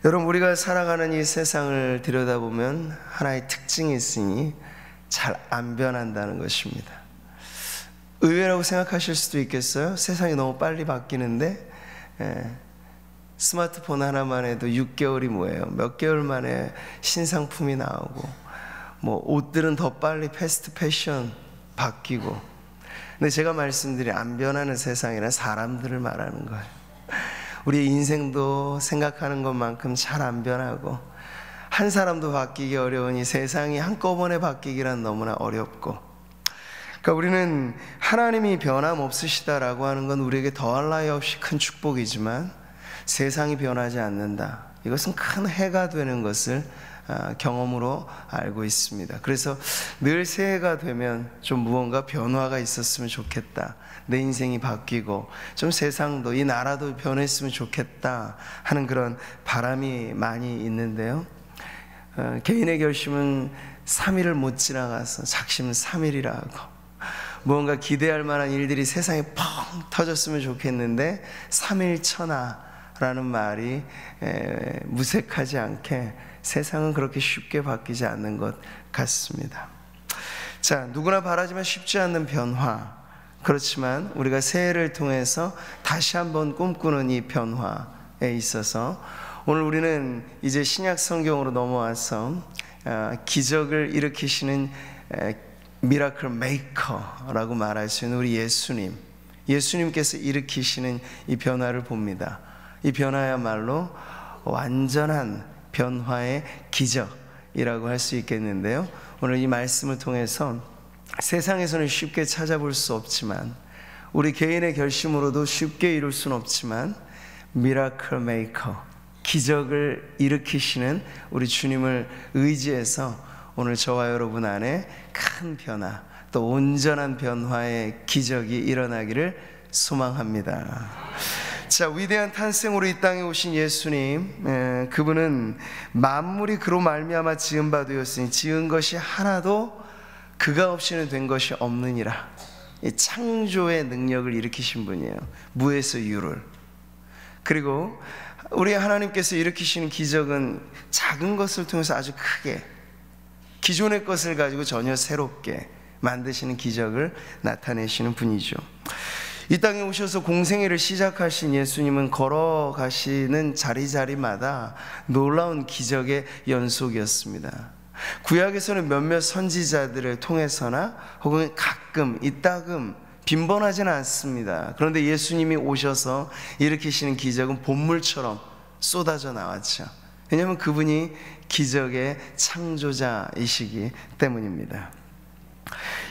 여러분, 우리가 살아가는 이 세상을 들여다보면 하나의 특징이 있으니 잘 안 변한다는 것입니다. 의외라고 생각하실 수도 있겠어요. 세상이 너무 빨리 바뀌는데 스마트폰 하나만 해도 6개월이 뭐예요? 몇 개월 만에 신상품이 나오고, 뭐 옷들은 더 빨리 패스트 패션 바뀌고. 근데 제가 말씀드린 안 변하는 세상이란 사람들을 말하는 거예요. 우리 인생도 생각하는 것만큼 잘 안 변하고, 한 사람도 바뀌기 어려우니 세상이 한꺼번에 바뀌기란 너무나 어렵고. 그러니까 우리는 하나님이 변함없으시다라고 하는 건 우리에게 더할 나위 없이 큰 축복이지만, 세상이 변하지 않는다, 이것은 큰 해가 되는 것을 경험으로 알고 있습니다. 그래서 늘 새해가 되면 좀 무언가 변화가 있었으면 좋겠다, 내 인생이 바뀌고 좀 세상도 이 나라도 변했으면 좋겠다 하는 그런 바람이 많이 있는데요, 개인의 결심은 3일을 못 지나가서 작심은 3일이라 하고, 무언가 기대할 만한 일들이 세상에 펑 터졌으면 좋겠는데 3일 천하라는 말이 무색하지 않게 세상은 그렇게 쉽게 바뀌지 않는 것 같습니다. 자, 누구나 바라지만 쉽지 않는 변화, 그렇지만 우리가 새해를 통해서 다시 한번 꿈꾸는 이 변화에 있어서 오늘 우리는 이제 신약 성경으로 넘어와서 기적을 일으키시는 미라클 메이커라고 말할 수 있는 우리 예수님께서 일으키시는 이 변화를 봅니다. 이 변화야말로 완전한 변화의 기적이라고 할 수 있겠는데요, 오늘 이 말씀을 통해서 세상에서는 쉽게 찾아볼 수 없지만, 우리 개인의 결심으로도 쉽게 이룰 수는 없지만, 미라클 메이커, 기적을 일으키시는 우리 주님을 의지해서 오늘 저와 여러분 안에 큰 변화, 또 온전한 변화의 기적이 일어나기를 소망합니다. 자, 위대한 탄생으로 이 땅에 오신 예수님, 그분은 만물이 그로 말미암아 지은 바 되었으니 지은 것이 하나도 그가 없이는 된 것이 없느니라. 이 창조의 능력을 일으키신 분이에요. 무에서 유를. 그리고 우리 하나님께서 일으키시는 기적은 작은 것을 통해서 아주 크게, 기존의 것을 가지고 전혀 새롭게 만드시는 기적을 나타내시는 분이죠. 이 땅에 오셔서 공생애를 시작하신 예수님은 걸어가시는 자리자리마다 놀라운 기적의 연속이었습니다. 구약에서는 몇몇 선지자들을 통해서나 혹은 가끔 이따금 빈번하지는 않습니다. 그런데 예수님이 오셔서 일으키시는 기적은 본물처럼 쏟아져 나왔죠. 왜냐하면 그분이 기적의 창조자이시기 때문입니다.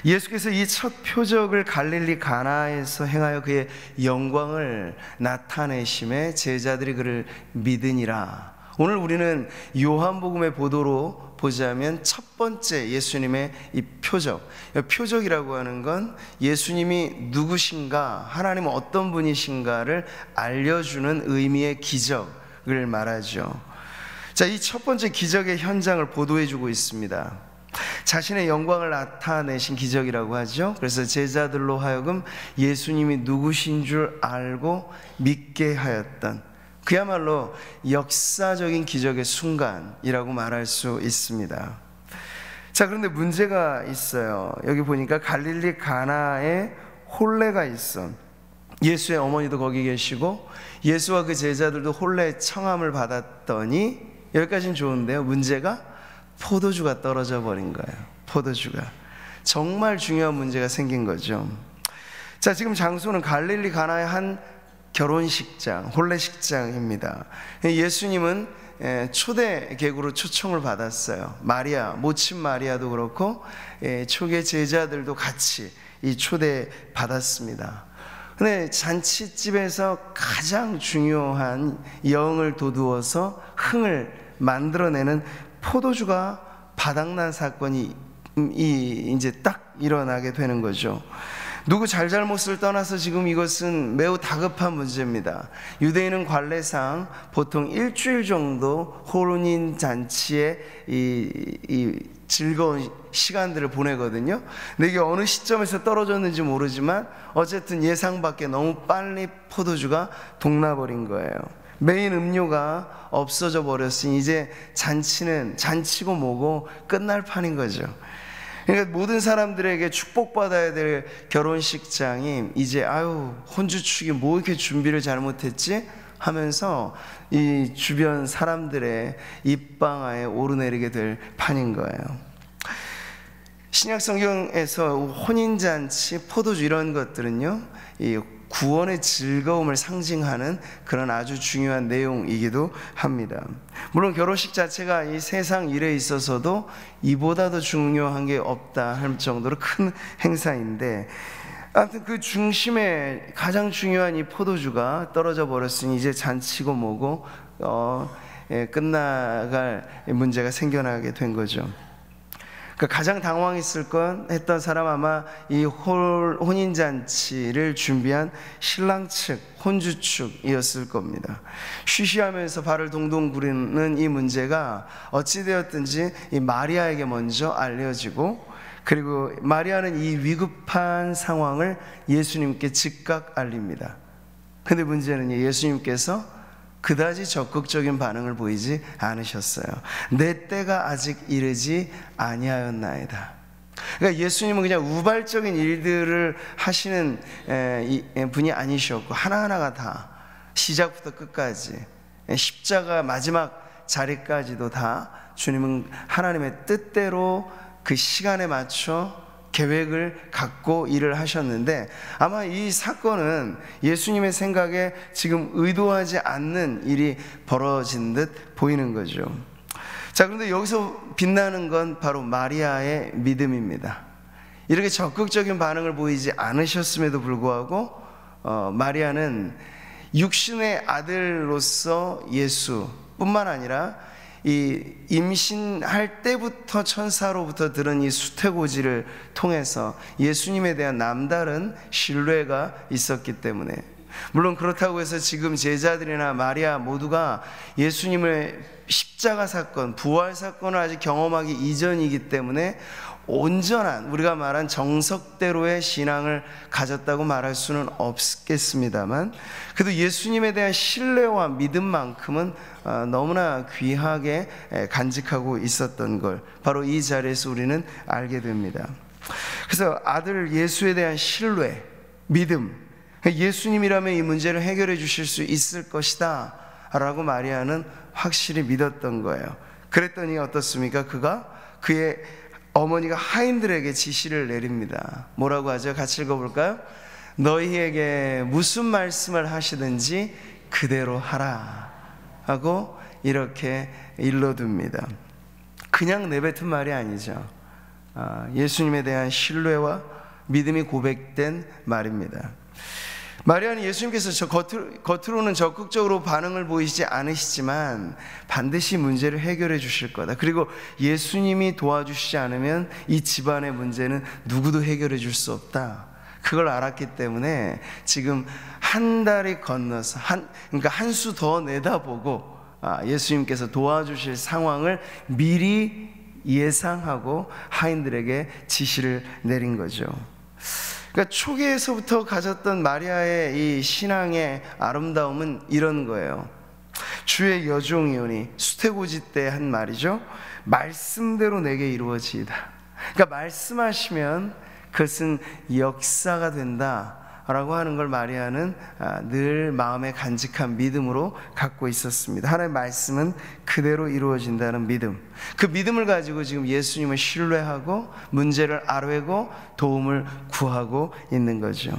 예수께서 이 첫 표적을 갈릴리 가나에서 행하여 그의 영광을 나타내심에 제자들이 그를 믿으니라. 오늘 우리는 요한복음의 보도로 보자면 첫 번째 예수님의 이 표적, 표적이라고 하는 건 예수님이 누구신가, 하나님은 어떤 분이신가를 알려주는 의미의 기적을 말하죠. 자, 이 첫 번째 기적의 현장을 보도해주고 있습니다. 자신의 영광을 나타내신 기적이라고 하죠. 그래서 제자들로 하여금 예수님이 누구신 줄 알고 믿게 하였던, 그야말로 역사적인 기적의 순간이라고 말할 수 있습니다. 자, 그런데 문제가 있어요. 여기 보니까 갈릴리 가나에 혼례가 있어. 예수의 어머니도 거기 계시고 예수와 그 제자들도 혼례 청함을 받았더니, 여기까지는 좋은데요, 문제가 포도주가 떨어져 버린 거예요. 포도주가. 정말 중요한 문제가 생긴 거죠. 자, 지금 장소는 갈릴리 가나의 한 결혼식장, 혼례식장입니다. 예수님은 초대객으로 초청을 받았어요. 마리아, 모친 마리아도 그렇고 초계 제자들도 같이 이 초대 받았습니다. 근데 잔치집에서 가장 중요한 영을 돋우어서 흥을 만들어내는 포도주가 바닥난 사건이 이제 딱 일어나게 되는 거죠. 누구 잘잘못을 떠나서 지금 이것은 매우 다급한 문제입니다. 유대인은 관례상 보통 일주일 정도 혼인 잔치에 이 즐거운 시간들을 보내거든요. 근데 이게 어느 시점에서 떨어졌는지 모르지만 어쨌든 예상 밖에 너무 빨리 포도주가 동나버린 거예요. 메인 음료가 없어져 버렸으니 이제 잔치는 잔치고 뭐고 끝날 판인 거죠. 그러니까 모든 사람들에게 축복받아야 될 결혼식장이 이제 혼주 축이 뭐 이렇게 준비를 잘못했지 하면서 이 주변 사람들의 입방아에 오르내리게 될 판인 거예요. 신약 성경에서 혼인잔치, 포도주 이런 것들은요, 이 구원의 즐거움을 상징하는 그런 아주 중요한 내용이기도 합니다. 물론 결혼식 자체가 이 세상 일에 있어서도 이보다 더 중요한 게 없다 할 정도로 큰 행사인데, 아무튼 그 중심에 가장 중요한 이 포도주가 떨어져 버렸으니 이제 잔치고 뭐고 끝나갈 문제가 생겨나게 된 거죠. 가장 당황했을 건 했던 사람 아마 이 혼인잔치를 준비한 신랑 측, 혼주 측이었을 겁니다. 쉬쉬하면서 발을 동동 구르는 이 문제가 어찌되었든지 이 마리아에게 먼저 알려지고, 그리고 마리아는 이 위급한 상황을 예수님께 즉각 알립니다. 근데 문제는 예수님께서 그다지 적극적인 반응을 보이지 않으셨어요. 내 때가 아직 이르지 아니하였나이다. 그러니까 예수님은 그냥 우발적인 일들을 하시는 분이 아니셨고, 하나하나가 다 시작부터 끝까지 십자가 마지막 자리까지도 다 주님은 하나님의 뜻대로 그 시간에 맞춰 계획을 갖고 일을 하셨는데, 아마 이 사건은 예수님의 생각에 지금 의도하지 않는 일이 벌어진 듯 보이는 거죠. 자, 그런데 여기서 빛나는 건 바로 마리아의 믿음입니다. 이렇게 적극적인 반응을 보이지 않으셨음에도 불구하고 마리아는 육신의 아들로서 예수뿐만 아니라 이 임신할 때부터 천사로부터 들은 이 수태고지를 통해서 예수님에 대한 남다른 신뢰가 있었기 때문에, 물론 그렇다고 해서 지금 제자들이나 마리아 모두가 예수님의 십자가 사건, 부활 사건을 아직 경험하기 이전이기 때문에 온전한, 우리가 말한 정석대로의 신앙을 가졌다고 말할 수는 없겠습니다만, 그래도 예수님에 대한 신뢰와 믿음만큼은 너무나 귀하게 간직하고 있었던 걸 바로 이 자리에서 우리는 알게 됩니다. 그래서 아들 예수에 대한 신뢰, 믿음, 예수님이라면 이 문제를 해결해 주실 수 있을 것이다 라고 마리아는 확실히 믿었던 거예요. 그랬더니 어떻습니까? 그의 어머니가 하인들에게 지시를 내립니다. 뭐라고 하죠? 같이 읽어볼까요? 너희에게 무슨 말씀을 하시든지 그대로 하라 하고 이렇게 일러둡니다. 그냥 내뱉은 말이 아니죠. 예수님에 대한 신뢰와 믿음이 고백된 말입니다. 마리아는 예수님께서 겉으로는 적극적으로 반응을 보이지 않으시지만 반드시 문제를 해결해 주실 거다. 그리고 예수님이 도와주시지 않으면 이 집안의 문제는 누구도 해결해 줄 수 없다. 그걸 알았기 때문에 지금 한 달이 건너서 그러니까 한 수 더 내다보고 예수님께서 도와주실 상황을 미리 예상하고 하인들에게 지시를 내린 거죠. 그러니까 초기에서부터 가졌던 마리아의 이 신앙의 아름다움은 이런 거예요. 주의 여종이오니, 수태고지 때 한 말이죠. 말씀대로 내게 이루어지이다. 그러니까 말씀하시면 그것은 역사가 된다 라고 하는 걸 마리아는 늘 마음에 간직한 믿음으로 갖고 있었습니다. 하나님의 말씀은 그대로 이루어진다는 믿음, 그 믿음을 가지고 지금 예수님을 신뢰하고 문제를 아뢰고 도움을 구하고 있는 거죠.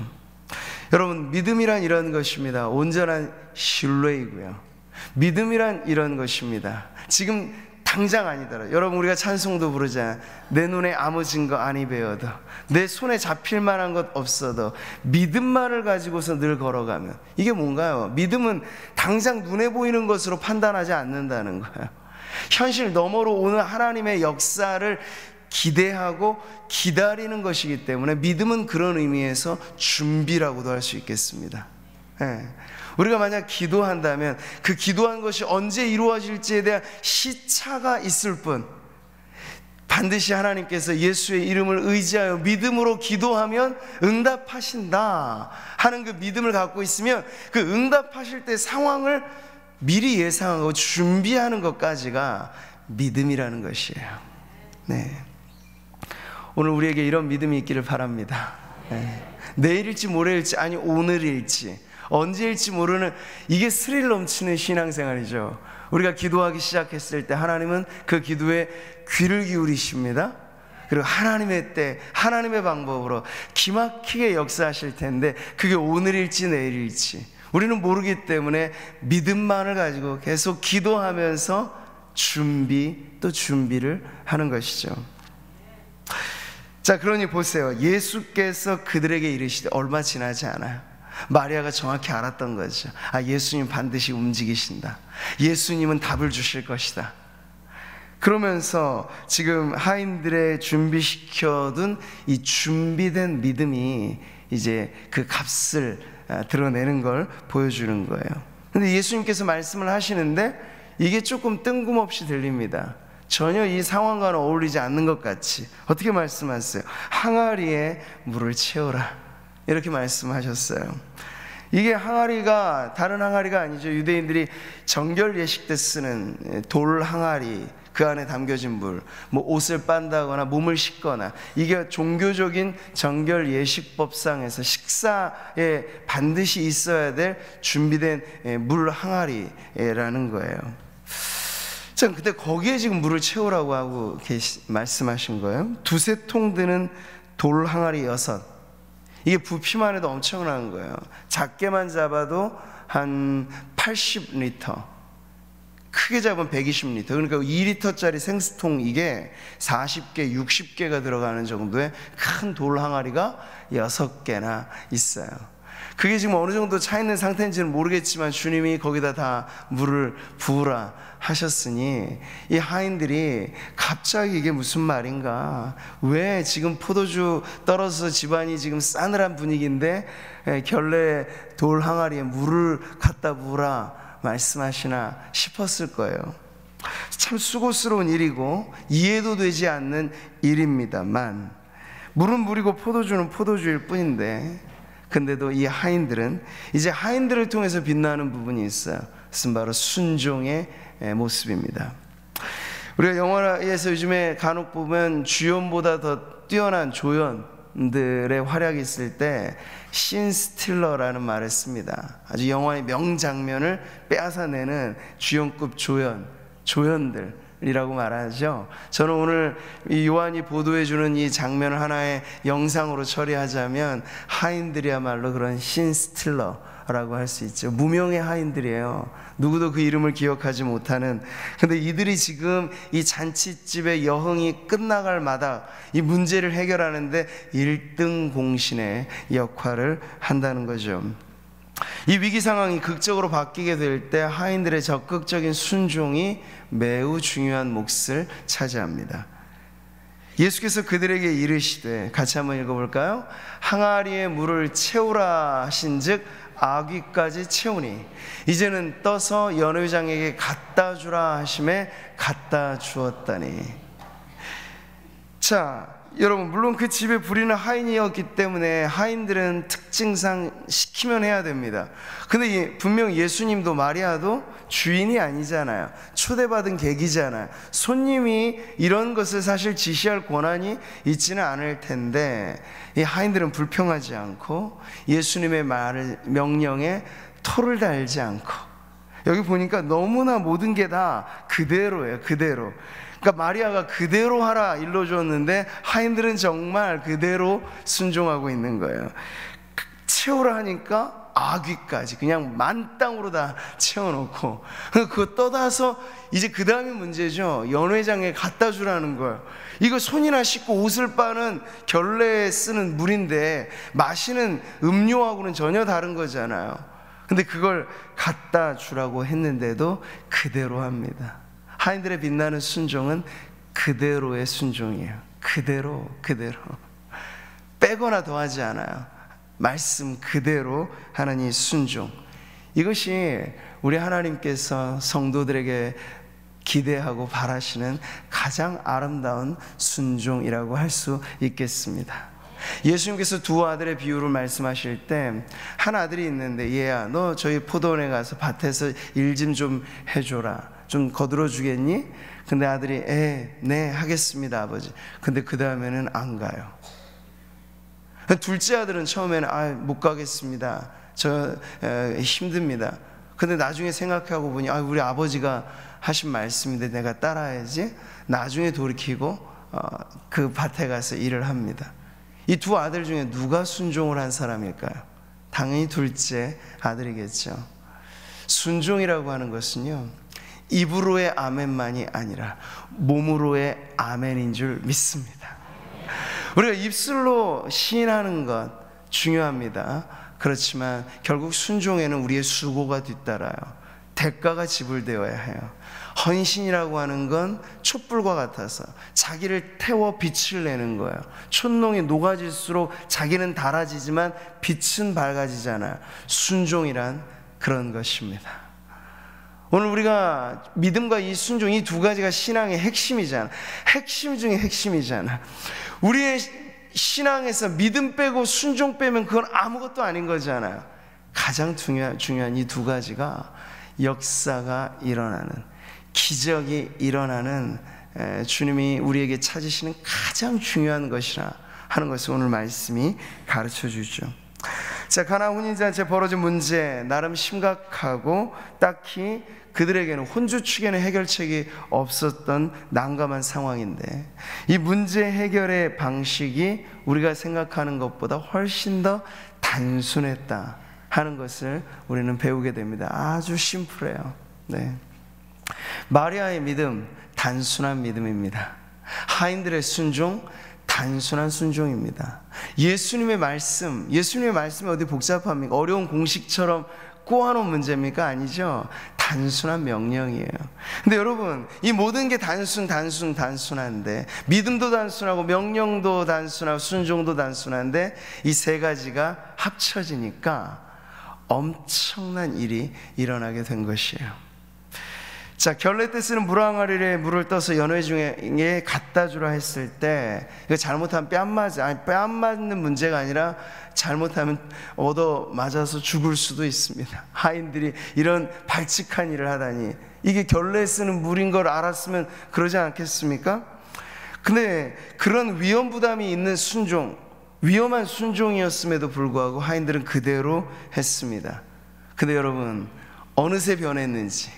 여러분, 믿음이란 이런 것입니다. 온전한 신뢰이고요. 믿음이란 이런 것입니다. 지금 당장 아니더라도, 여러분 우리가 찬송도 부르잖아요. 내 눈에 아무 증거 아니 배어도, 내 손에 잡힐 만한 것 없어도 믿음만을 가지고서 늘 걸어가면, 이게 뭔가요? 믿음은 당장 눈에 보이는 것으로 판단하지 않는다는 거예요. 현실 너머로 오는 하나님의 역사를 기대하고 기다리는 것이기 때문에 믿음은 그런 의미에서 준비라고도 할 수 있겠습니다. 우리가 만약 기도한다면 그 기도한 것이 언제 이루어질지에 대한 시차가 있을 뿐, 반드시 하나님께서 예수의 이름을 의지하여 믿음으로 기도하면 응답하신다 하는 그 믿음을 갖고 있으면 그 응답하실 때 상황을 미리 예상하고 준비하는 것까지가 믿음이라는 것이에요. 네. 오늘 우리에게 이런 믿음이 있기를 바랍니다. 네. 내일일지 모레일지 아니 오늘일지 언제일지 모르는, 이게 스릴 넘치는 신앙생활이죠. 우리가 기도하기 시작했을 때 하나님은 그 기도에 귀를 기울이십니다. 그리고 하나님의 때, 하나님의 방법으로 기막히게 역사하실 텐데, 그게 오늘일지 내일일지 우리는 모르기 때문에 믿음만을 가지고 계속 기도하면서 또 준비를 하는 것이죠. 자, 그러니 보세요. 예수께서 그들에게 이르시되, 얼마 지나지 않아요. 마리아가 정확히 알았던 거죠. 예수님 반드시 움직이신다. 예수님은 답을 주실 것이다. 그러면서 지금 하인들의 준비시켜둔 이 준비된 믿음이 이제 그 값을 드러내는 걸 보여주는 거예요. 근데 예수님께서 말씀을 하시는데 이게 조금 뜬금없이 들립니다. 전혀 이 상황과는 어울리지 않는 것 같이. 어떻게 말씀하세요? 항아리에 물을 채우라, 이렇게 말씀하셨어요. 이게 항아리가 다른 항아리가 아니죠. 유대인들이 정결 예식 때 쓰는 돌 항아리, 그 안에 담겨진 물, 뭐 옷을 빤다거나 몸을 씻거나, 이게 종교적인 정결 예식법상에서 식사에 반드시 있어야 될 준비된 물 항아리라는 거예요. 자, 근데 거기에 지금 물을 채우라고 하고 말씀하신 거예요. 2-3통 드는 돌 항아리 6. 이게 부피만 해도 엄청난 거예요. 작게만 잡아도 한 80리터, 크게 잡으면 120리터. 그러니까 2리터짜리 생수통, 이게 40개, 60개가 들어가는 정도의 큰 돌 항아리가 6개나 있어요. 그게 지금 어느 정도 차 있는 상태인지는 모르겠지만 주님이 거기다 다 물을 부으라 하셨으니, 이 하인들이 갑자기 이게 무슨 말인가, 왜 지금 포도주 떨어져서 집안이 지금 싸늘한 분위기인데 결례 돌 항아리에 물을 갖다 부으라 말씀하시나 싶었을 거예요. 참 수고스러운 일이고 이해도 되지 않는 일입니다만, 물은 물이고 포도주는 포도주일 뿐인데, 근데도 이 하인들은 이제 하인들을 통해서 빛나는 부분이 있어요. 그것은 바로 순종의 모습입니다. 우리가 영화에서 요즘에 간혹 보면 주연보다 더 뛰어난 조연들의 활약이 있을 때 신 스틸러라는 말을 씁니다. 아주 영화의 명장면을 빼앗아내는 주연급 조연들이라고 말하죠. 저는 오늘 이 요한이 보도해주는 이 장면을 하나의 영상으로 처리하자면 하인들이야말로 그런 신 스틸러라고 할 수 있죠. 무명의 하인들이에요. 누구도 그 이름을 기억하지 못하는. 근데 이들이 지금 이 잔치집의 여흥이 끝나갈 마다 이 문제를 해결하는데 1등 공신의 역할을 한다는 거죠. 이 위기 상황이 극적으로 바뀌게 될 때 하인들의 적극적인 순종이 매우 중요한 몫을 차지합니다. 예수께서 그들에게 이르시되, 같이 한번 읽어볼까요? 항아리에 물을 채우라 하신즉 아귀까지 채우니 이제는 떠서 연회장에게 갖다 주라 하심에 갖다 주었다니. 자, 여러분, 물론 그 집에 부리는 하인이었기 때문에 하인들은 특징상 시키면 해야 됩니다. 근데 분명 예수님도 마리아도 주인이 아니잖아요. 초대받은 객이잖아요. 손님이 이런 것을 사실 지시할 권한이 있지는 않을 텐데, 이 하인들은 불평하지 않고 예수님의 명령에 토를 달지 않고, 여기 보니까 너무나 모든 게 다 그대로예요. 그대로. 그러니까 마리아가 그대로 하라 일러줬는데 하인들은 정말 그대로 순종하고 있는 거예요. 채우라 하니까 아귀까지 그냥 만땅으로 다 채워놓고, 그거 떠다서 이제 그 다음이 문제죠. 연회장에 갖다 주라는 거예요. 이거 손이나 씻고 옷을 빠는 결례에 쓰는 물인데 마시는 음료하고는 전혀 다른 거잖아요. 근데 그걸 갖다 주라고 했는데도 그대로 합니다. 하인들의 빛나는 순종은 그대로의 순종이에요. 그대로 빼거나 더하지 않아요. 말씀 그대로 하는 이 순종, 이것이 우리 하나님께서 성도들에게 기대하고 바라시는 가장 아름다운 순종이라고 할 수 있겠습니다. 예수님께서 두 아들의 비유를 말씀하실 때 한 아들이 있는데, 얘야 너 저희 포도원에 가서 밭에서 일 좀 해줘라, 좀 거들어 주겠니? 근데 아들이 네 하겠습니다 아버지. 근데 그 다음에는 안 가요. 둘째 아들은 처음에는 못 가겠습니다, 저 힘듭니다. 근데 나중에 생각하고 보니 우리 아버지가 하신 말씀인데 내가 따라야지. 나중에 돌이키고 그 밭에 가서 일을 합니다. 이 두 아들 중에 누가 순종을 한 사람일까요? 당연히 둘째 아들이겠죠. 순종이라고 하는 것은요, 입으로의 아멘만이 아니라 몸으로의 아멘인 줄 믿습니다. 우리가 입술로 시인하는 것 중요합니다. 그렇지만 결국 순종에는 우리의 수고가 뒤따라요. 대가가 지불되어야 해요. 헌신이라고 하는 건 촛불과 같아서 자기를 태워 빛을 내는 거예요. 촛농이 녹아질수록 자기는 달아지지만 빛은 밝아지잖아요. 순종이란 그런 것입니다. 오늘 우리가 믿음과 이 순종, 이 두 가지가 신앙의 핵심이잖아. 핵심 중에 핵심이잖아. 우리의 신앙에서 믿음 빼고 순종 빼면 그건 아무것도 아닌 거잖아요. 가장 중요한 이 두 가지가 역사가 일어나는, 기적이 일어나는, 주님이 우리에게 찾으시는 가장 중요한 것이라 하는 것을 오늘 말씀이 가르쳐 주죠. 자, 가나 혼인잔치에 벌어진 문제, 나름 심각하고 딱히 그들에게는 혼주 측에는 해결책이 없었던 난감한 상황인데, 이 문제 해결의 방식이 우리가 생각하는 것보다 훨씬 더 단순했다 하는 것을 우리는 배우게 됩니다. 아주 심플해요. 네. 마리아의 믿음, 단순한 믿음입니다. 하인들의 순종, 단순한 순종입니다. 예수님의 말씀이 어디 복잡합니까? 어려운 공식처럼 꼬아놓은 문제입니까? 아니죠. 단순한 명령이에요. 근데 여러분, 이 모든 게 단순한데, 믿음도 단순하고 명령도 단순하고 순종도 단순한데, 이 세 가지가 합쳐지니까 엄청난 일이 일어나게 된 것이에요. 자, 결례 때 쓰는 물항아리에 물을 떠서 연회 중에 갖다 주라 했을 때, 이거 잘못하면 뺨 맞는 문제가 아니라 잘못하면 얻어 맞아서 죽을 수도 있습니다. 하인들이 이런 발칙한 일을 하다니, 이게 결례 쓰는 물인 걸 알았으면 그러지 않겠습니까? 근데 그런 위험 부담이 있는 순종, 위험한 순종이었음에도 불구하고 하인들은 그대로 했습니다. 근데 여러분, 어느새 변했는지,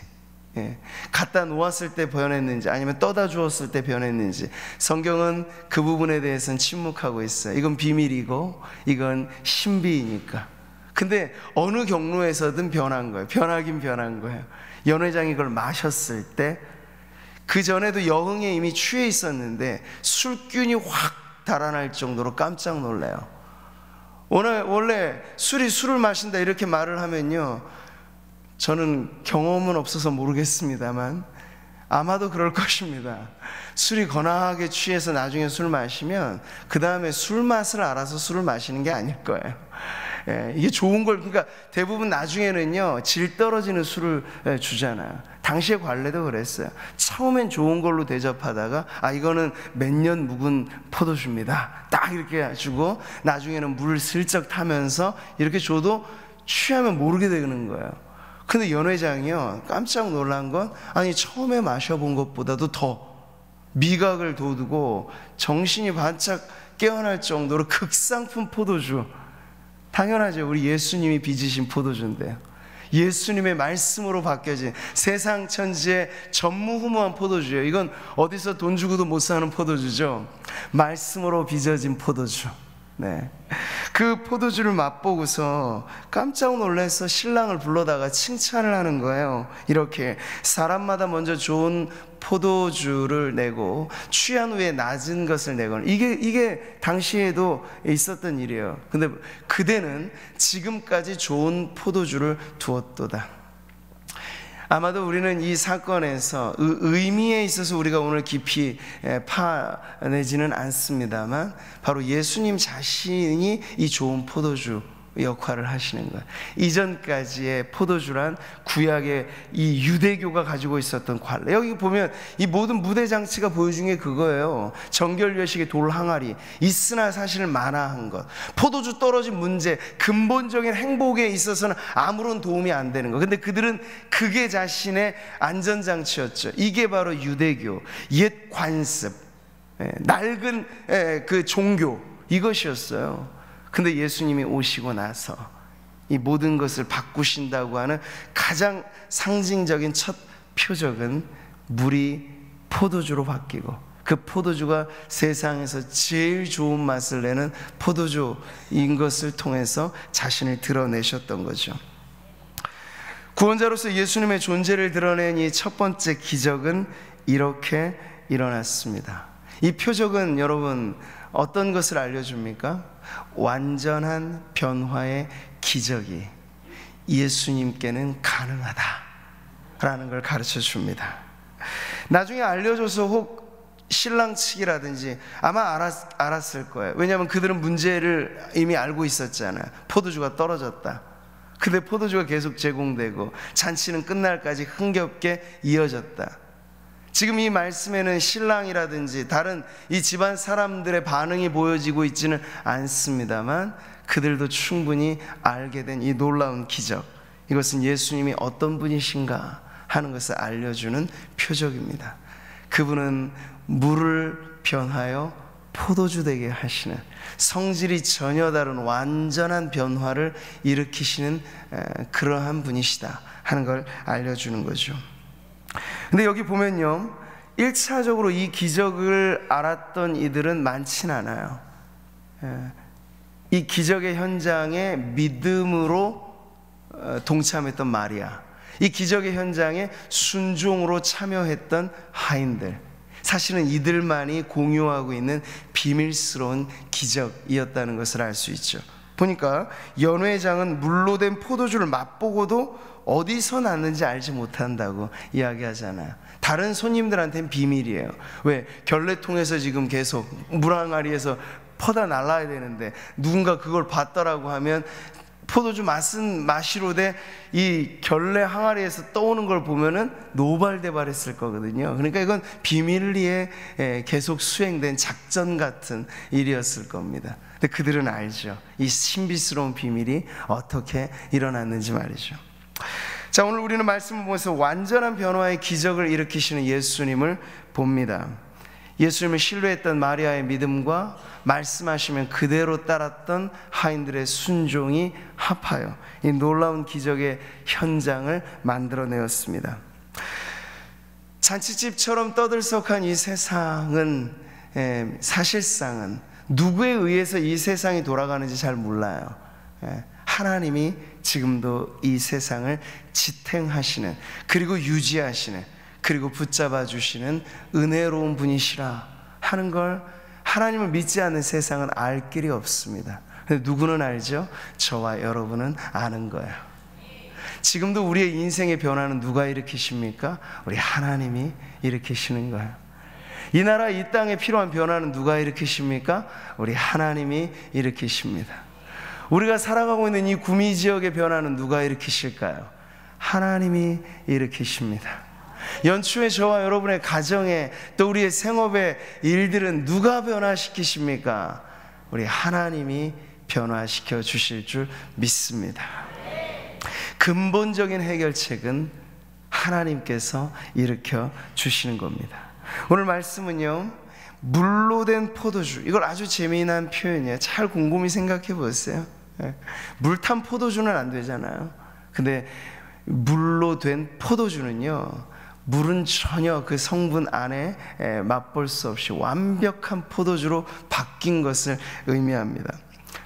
갖다 놓았을 때 변했는지 아니면 떠다 주었을 때 변했는지, 성경은 그 부분에 대해서는 침묵하고 있어요. 이건 비밀이고 이건 신비이니까. 근데 어느 경로에서든 변한 거예요. 변하긴 변한 거예요. 연회장이 그걸 마셨을 때, 그 전에도 여흥에 이미 취해 있었는데 술균이 확 달아날 정도로 깜짝 놀라요. 원래 술을 마신다 이렇게 말을 하면요, 저는 경험은 없어서 모르겠습니다만 아마도 그럴 것입니다. 술이 거나하게 취해서 나중에 술 마시면 그 다음에 술 맛을 알아서 술을 마시는 게 아닐 거예요. 이게 좋은 걸, 그러니까 대부분 나중에는요, 질 떨어지는 술을 주잖아요. 당시에 관례도 그랬어요. 처음엔 좋은 걸로 대접하다가 이거는 몇 년 묵은 포도주입니다, 딱 이렇게 주고 나중에는 물을 슬쩍 타면서 이렇게 줘도 취하면 모르게 되는 거예요. 근데 연회장이요, 깜짝 놀란 건, 처음에 마셔본 것보다도 더 미각을 돋우고 정신이 반짝 깨어날 정도로 극상품 포도주, 당연하죠. 우리 예수님이 빚으신 포도주인데요, 예수님의 말씀으로 바뀌어진 세상 천지의 전무후무한 포도주예요. 이건 어디서 돈 주고도 못 사는 포도주죠. 말씀으로 빚어진 포도주. 네. 그 포도주를 맛보고서 깜짝 놀라서 신랑을 불러다가 칭찬을 하는 거예요. 이렇게 사람마다 먼저 좋은 포도주를 내고 취한 후에 낮은 것을 내거나, 이게 당시에도 있었던 일이에요. 근데 그대는 지금까지 좋은 포도주를 두었도다. 아마도 우리는 이 사건에서 의미에 있어서 우리가 오늘 깊이 파내지는 않습니다만, 바로 예수님 자신이 이 좋은 포도주 역할을 하시는 거예요. 이전까지의 포도주란 구약의 이 유대교가 가지고 있었던 관례. 여기 보면 이 모든 무대 장치가 보여준 게 그거예요. 정결례식의 돌 항아리, 있으나 사실 마나한 것, 포도주 떨어진 문제, 근본적인 행복에 있어서는 아무런 도움이 안 되는 거. 근데 그들은 그게 자신의 안전장치였죠. 이게 바로 유대교, 옛 관습, 낡은 그 종교, 이것이었어요. 근데 예수님이 오시고 나서 이 모든 것을 바꾸신다고 하는 가장 상징적인 첫 표적은 물이 포도주로 바뀌고, 그 포도주가 세상에서 제일 좋은 맛을 내는 포도주인 것을 통해서 자신을 드러내셨던 거죠. 구원자로서 예수님의 존재를 드러낸 이 첫 번째 기적은 이렇게 일어났습니다. 이 표적은 여러분 어떤 것을 알려줍니까? 완전한 변화의 기적이 예수님께는 가능하다라는 걸 가르쳐 줍니다. 나중에 알려줘서 혹 신랑 측이라든지 아마 알았을 거예요. 왜냐하면 그들은 문제를 이미 알고 있었잖아요. 포도주가 떨어졌다. 근데 포도주가 계속 제공되고 잔치는 끝날까지 흥겹게 이어졌다. 지금 이 말씀에는 신랑이라든지 다른 이 집안 사람들의 반응이 보여지고 있지는 않습니다만, 그들도 충분히 알게 된 이 놀라운 기적, 이것은 예수님이 어떤 분이신가 하는 것을 알려주는 표적입니다. 그분은 물을 변하여 포도주 되게 하시는, 성질이 전혀 다른 완전한 변화를 일으키시는 그러한 분이시다 하는 걸 알려주는 거죠. 근데 여기 보면요, 1차적으로 이 기적을 알았던 이들은 많진 않아요. 이 기적의 현장에 믿음으로 동참했던 마리아, 이 기적의 현장에 순종으로 참여했던 하인들, 사실은 이들만이 공유하고 있는 비밀스러운 기적이었다는 것을 알 수 있죠. 보니까 연회장은 물로 된 포도주를 맛보고도 어디서 났는지 알지 못한다고 이야기하잖아요. 다른 손님들한테는 비밀이에요. 왜? 결례통에서 지금 계속 물항아리에서 퍼다 날라야 되는데 누군가 그걸 봤더라고 하면 포도주 맛은 마시로 돼 이 결례 항아리에서 떠오는 걸 보면은 노발대발했을 거거든요. 그러니까 이건 비밀리에 계속 수행된 작전 같은 일이었을 겁니다. 근데 그들은 알죠. 이 신비스러운 비밀이 어떻게 일어났는지 말이죠. 자, 오늘 우리는 말씀을 보면서 완전한 변화의 기적을 일으키시는 예수님을 봅니다. 예수님을 신뢰했던 마리아의 믿음과 말씀하시면 그대로 따랐던 하인들의 순종이 합하여 이 놀라운 기적의 현장을 만들어내었습니다. 잔치집처럼 떠들썩한 이 세상은 사실상은 누구에 의해서 이 세상이 돌아가는지 잘 몰라요. 하나님이 지금도 이 세상을 지탱하시는, 그리고 유지하시는, 그리고 붙잡아 주시는 은혜로운 분이시라 하는 걸 하나님을 믿지 않는 세상은 알 길이 없습니다. 근데 누구는 알죠? 저와 여러분은 아는 거예요. 지금도 우리의 인생의 변화는 누가 일으키십니까? 우리 하나님이 일으키시는 거예요. 이 나라 이 땅에 필요한 변화는 누가 일으키십니까? 우리 하나님이 일으키십니다. 우리가 살아가고 있는 이 구미 지역의 변화는 누가 일으키실까요? 하나님이 일으키십니다. 연초에 저와 여러분의 가정에, 또 우리의 생업의 일들은 누가 변화시키십니까? 우리 하나님이 변화시켜 주실 줄 믿습니다. 근본적인 해결책은 하나님께서 일으켜 주시는 겁니다. 오늘 말씀은요, 물로 된 포도주, 이걸 아주 재미난 표현이에요. 잘 곰곰이 생각해 보세요. 물 탄 포도주는 안 되잖아요. 근데 물로 된 포도주는요, 물은 전혀 그 성분 안에 맛볼 수 없이 완벽한 포도주로 바뀐 것을 의미합니다.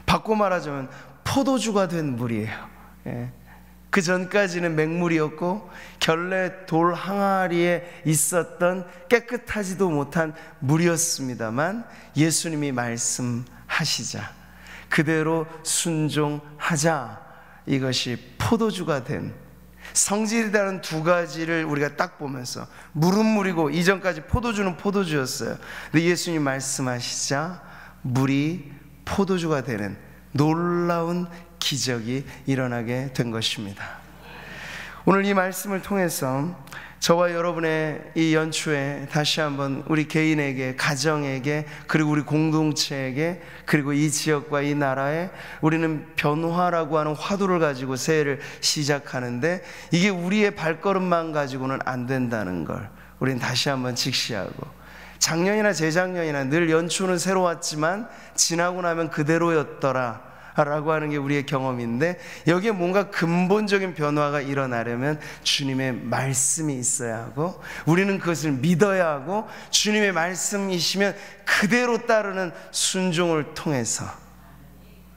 바꿔 말하자면 포도주가 된 물이에요. 그 전까지는 맹물이었고 결례 돌 항아리에 있었던 깨끗하지도 못한 물이었습니다만, 예수님이 말씀하시자, 그대로 순종하자, 이것이 포도주가 된, 성질이 다른 두 가지를 우리가 딱 보면서, 물은 물이고 이전까지 포도주는 포도주였어요. 근데 예수님 말씀하시자 물이 포도주가 되는 놀라운 기적이 일어나게 된 것입니다. 오늘 이 말씀을 통해서 저와 여러분의 이 연초에 다시 한번 우리 개인에게, 가정에게, 그리고 우리 공동체에게, 그리고 이 지역과 이 나라에 우리는 변화라고 하는 화두를 가지고 새해를 시작하는데, 이게 우리의 발걸음만 가지고는 안 된다는 걸 우리는 다시 한번 직시하고, 작년이나 재작년이나 늘 연초는 새로웠지만 지나고 나면 그대로였더라 라고 하는 게 우리의 경험인데, 여기에 뭔가 근본적인 변화가 일어나려면 주님의 말씀이 있어야 하고, 우리는 그것을 믿어야 하고, 주님의 말씀이시면 그대로 따르는 순종을 통해서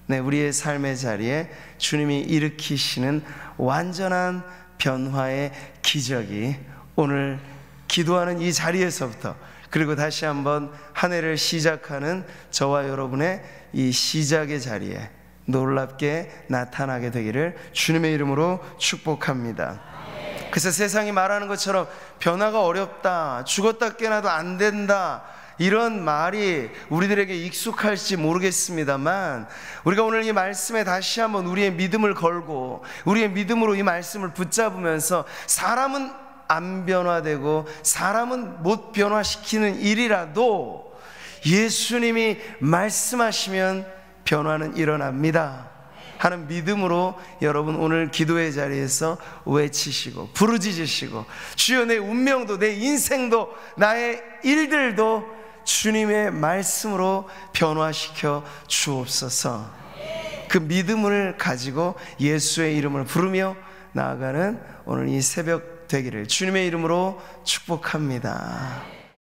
우리의 삶의 자리에 주님이 일으키시는 완전한 변화의 기적이 오늘 기도하는 이 자리에서부터, 그리고 다시 한번 한 해를 시작하는 저와 여러분의 이 시작의 자리에 놀랍게 나타나게 되기를 주님의 이름으로 축복합니다. 그래서 세상이 말하는 것처럼 변화가 어렵다, 죽었다 깨어나도 안 된다, 이런 말이 우리들에게 익숙할지 모르겠습니다만, 우리가 오늘 이 말씀에 다시 한번 우리의 믿음을 걸고 우리의 믿음으로 이 말씀을 붙잡으면서, 사람은 안 변화되고 사람은 못 변화시키는 일이라도 예수님이 말씀하시면 변화는 일어납니다 하는 믿음으로 여러분 오늘 기도의 자리에서 외치시고 부르짖으시고, 주여 내 운명도, 내 인생도, 나의 일들도 주님의 말씀으로 변화시켜 주옵소서. 그 믿음을 가지고 예수의 이름을 부르며 나아가는 오늘 이 새벽 되기를 주님의 이름으로 축복합니다.